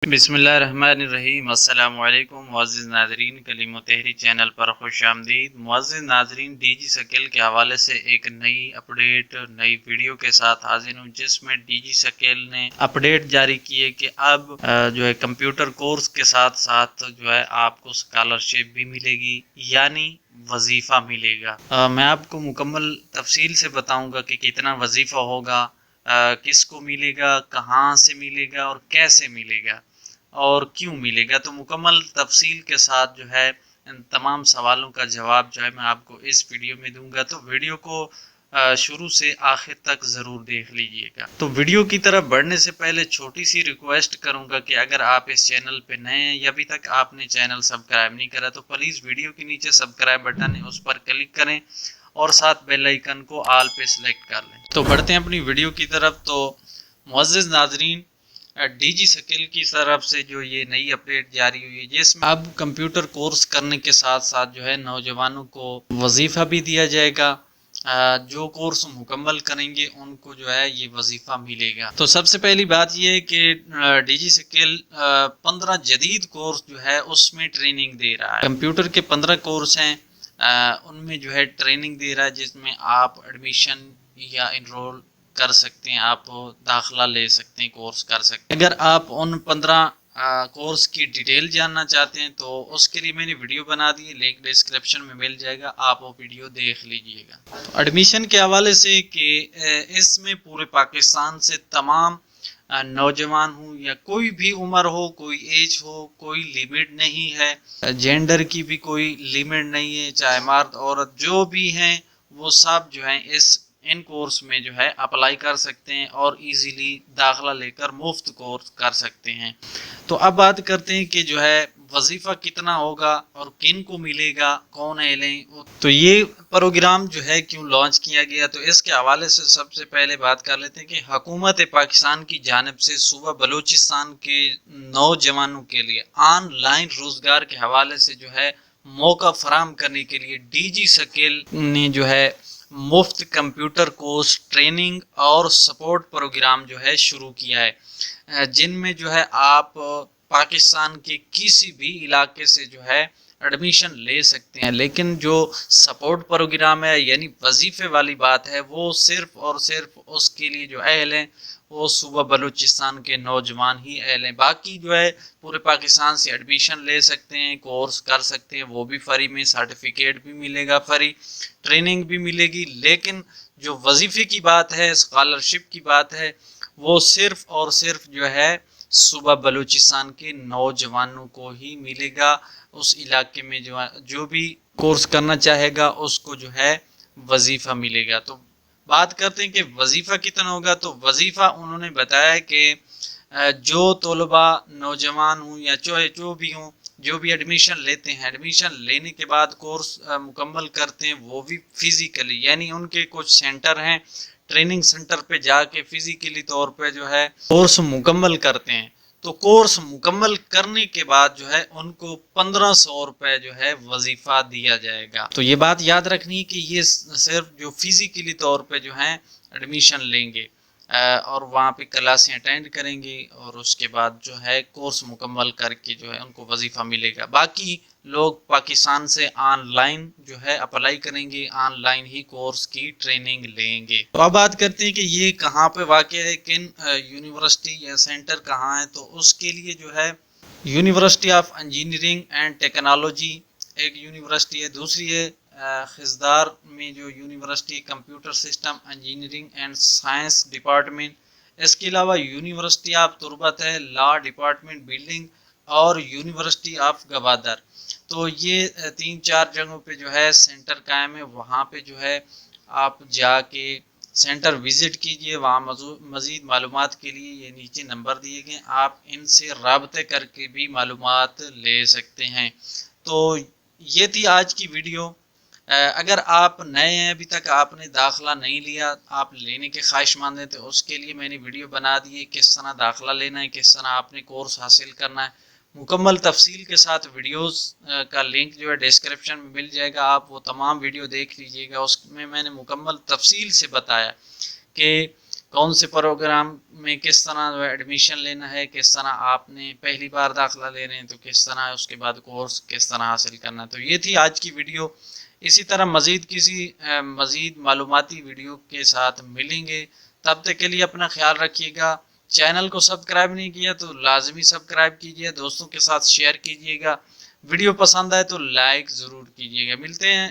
بسم اللہ الرحمن الرحیم۔ السلام علیکم معزز ناظرین، کلیم و تحری چینل پر خوش آمدید۔ معزز ناظرین، ڈی جی سکیل کے حوالے سے ایک نئی اپڈیٹ نئی ویڈیو کے ساتھ حاضر ہوں، جس میں ڈی جی سکیل نے اپڈیٹ جاری کی ہے کہ اب جو ہے کمپیوٹر کورس کے ساتھ ساتھ جو ہے آپ کو اسکالرشپ بھی ملے گی، یعنی وظیفہ ملے گا۔ میں آپ کو مکمل تفصیل سے بتاؤں گا کہ کتنا وظیفہ ہوگا، کس کو ملے گا، کہاں سے ملے گا اور کیسے ملے گا اور کیوں ملے گا۔ تو مکمل تفصیل کے ساتھ جو ہے ان تمام سوالوں کا جواب جو ہے میں آپ کو اس ویڈیو میں دوں گا، تو ویڈیو کو شروع سے آخر تک ضرور دیکھ لیجئے گا۔ تو ویڈیو کی طرف بڑھنے سے پہلے چھوٹی سی ریکویسٹ کروں گا کہ اگر آپ اس چینل پہ نئے ہیں یا ابھی تک آپ نے چینل سبسکرائب نہیں کرا تو پلیز ویڈیو کے نیچے سبسکرائب بٹن ہے، اس پر کلک کریں اور ساتھ بیل آئیکن کو آل پہ سلیکٹ کر لیں۔ تو بڑھتے ہیں اپنی ویڈیو کی طرف۔ تو معزز ناظرین، ڈی جی سکیل کی طرف سے جو یہ نئی اپڈیٹ جاری ہوئی ہے، جس میں اب کمپیوٹر کورس کرنے کے ساتھ ساتھ جو ہے نوجوانوں کو وظیفہ بھی دیا جائے گا۔ جو کورس مکمل کریں گے ان کو جو ہے یہ وظیفہ ملے گا۔ تو سب سے پہلی بات یہ ہے کہ ڈی جی سکیل 15 جدید کورس جو ہے اس میں ٹریننگ دے رہا ہے۔ کمپیوٹر کے 15 کورس ہیں، ان میں جو ہے ٹریننگ دے رہا ہے، جس میں آپ ایڈمیشن یا انرول کر سکتے ہیں، آپ داخلہ لے سکتے ہیں، کورس کر سکتے ہیں۔ اگر آپ ان 15 کورس کی ڈیٹیل جاننا چاہتے ہیں تو اس کے لیے میں نے ویڈیو بنا دی ہے، لنک ڈسکرپشن میں مل جائے گا، آپ وہ ویڈیو دیکھ لیجئے گا۔ تو ایڈمیشن کے حوالے سے کہ اس میں پورے پاکستان سے تمام نوجوان ہوں یا کوئی بھی عمر ہو، کوئی ایج ہو، کوئی لیمٹ نہیں ہے، جینڈر کی بھی کوئی لیمٹ نہیں ہے، چاہے مرد عورت جو بھی ہیں وہ سب جو ہیں ان کورس میں جو ہے اپلائی کر سکتے ہیں اور ایزیلی داخلہ لے کر مفت کورس کر سکتے ہیں۔ تو اب بات کرتے ہیں کہ جو ہے وظیفہ کتنا ہوگا اور کن کو ملے گا، کون لیں۔ تو یہ پروگرام جو ہے کیوں لانچ کیا گیا، تو اس کے حوالے سے سب سے پہلے بات کر لیتے ہیں کہ حکومت پاکستان کی جانب سے صوبہ بلوچستان کے نوجوانوں کے لیے آن لائن روزگار کے حوالے سے جو ہے موقع فراہم کرنے کے لیے ڈی جی سکیل نے جو ہے مفت کمپیوٹر کورس ٹریننگ اور سپورٹ پروگرام جو ہے شروع کیا ہے، جن میں جو ہے آپ پاکستان کے کسی بھی علاقے سے جو ہے ایڈمیشن لے سکتے ہیں، لیکن جو سپورٹ پروگرام ہے یعنی وظیفے والی بات ہے وہ صرف اور صرف اس کے لیے جو اہل ہیں وہ صوبہ بلوچستان کے نوجوان ہی اہل ہیں۔ باقی جو ہے پورے پاکستان سے ایڈمیشن لے سکتے ہیں، کورس کر سکتے ہیں، وہ بھی فری میں، سرٹیفکیٹ بھی ملے گا فری، ٹریننگ بھی ملے گی، لیکن جو وظیفے کی بات ہے، اسکالرشپ کی بات ہے، وہ صرف اور صرف جو ہے صوبہ بلوچستان کے نوجوانوں کو ہی ملے گا۔ اس علاقے میں جو بھی کورس کرنا چاہے گا اس کو جو ہے وظیفہ ملے گا۔ تو بات کرتے ہیں کہ وظیفہ کتنا ہوگا۔ تو وظیفہ انہوں نے بتایا کہ جو طلبہ نوجوان ہوں یا جو بھی ہوں، جو بھی ایڈمیشن لیتے ہیں، ایڈمیشن لینے کے بعد کورس مکمل کرتے ہیں، وہ بھی فزیکلی یعنی ان کے کچھ سینٹر ہیں، ٹریننگ سینٹر پہ جا کے فزیکلی طور پہ جو ہے کورس مکمل کرتے ہیں۔ تو کورس مکمل کرنے کے بعد جو ہے ان کو 1500 روپے جو ہے وظیفہ دیا جائے گا۔ تو یہ بات یاد رکھنی ہے کہ یہ صرف جو فزیکلی طور پہ جو ہیں ایڈمیشن لیں گے اور وہاں پہ کلاسیں اٹینڈ کریں گے اور اس کے بعد جو ہے کورس مکمل کر کے جو ہے ان کو وظیفہ ملے گا۔ باقی لوگ پاکستان سے آن لائن جو ہے اپلائی کریں گے، آن لائن ہی کورس کی ٹریننگ لیں گے۔ تو اب بات کرتے ہیں کہ یہ کہاں پہ واقع ہے، کن یونیورسٹی یا سینٹر کہاں ہے۔ تو اس کے لیے جو ہے University of Engineering and Technology ایک یونیورسٹی ہے، دوسری ہے خزدار میں جو university computer system engineering and science department, اس کے علاوہ یونیورسٹی آف تربت ہے، لا ڈپارٹمنٹ بلڈنگ، اور یونیورسٹی آف گوادر۔ تو یہ 3-4 جگہوں پہ جو ہے سینٹر قائم ہے، وہاں پہ جو ہے آپ جا کے سینٹر وزٹ کیجئے۔ وہاں مزید معلومات کے لیے یہ نیچے نمبر دیے گئے، آپ ان سے رابطے کر کے بھی معلومات لے سکتے ہیں۔ تو یہ تھی آج کی ویڈیو۔ اگر آپ نئے ہیں، ابھی تک آپ نے داخلہ نہیں لیا، آپ لینے کے خواہش مند ہیں، تو اس کے لیے میں نے ویڈیو بنا دی ہے، کس طرح داخلہ لینا ہے، کس طرح آپ نے کورس حاصل کرنا ہے، مکمل تفصیل کے ساتھ ویڈیوز کا لنک جو ہے ڈسکرپشن میں مل جائے گا، آپ وہ تمام ویڈیو دیکھ لیجئے گا۔ اس میں میں نے مکمل تفصیل سے بتایا کہ کون سے پروگرام میں کس طرح ایڈمیشن لینا ہے، کس طرح آپ نے پہلی بار داخلہ لے رہے ہیں تو کس طرح اس کے بعد کورس کس طرح حاصل کرنا ہے۔ تو یہ تھی آج کی ویڈیو، اسی طرح مزید معلوماتی ویڈیو کے ساتھ ملیں گے، تب تک کے لیے اپنا خیال رکھیے گا۔ چینل کو سبسکرائب نہیں کیا تو لازمی سبسکرائب کیجیے، دوستوں کے ساتھ شیئر کیجیے گا، ویڈیو پسند آئے تو لائک ضرور کیجیے گا۔ ملتے ہیں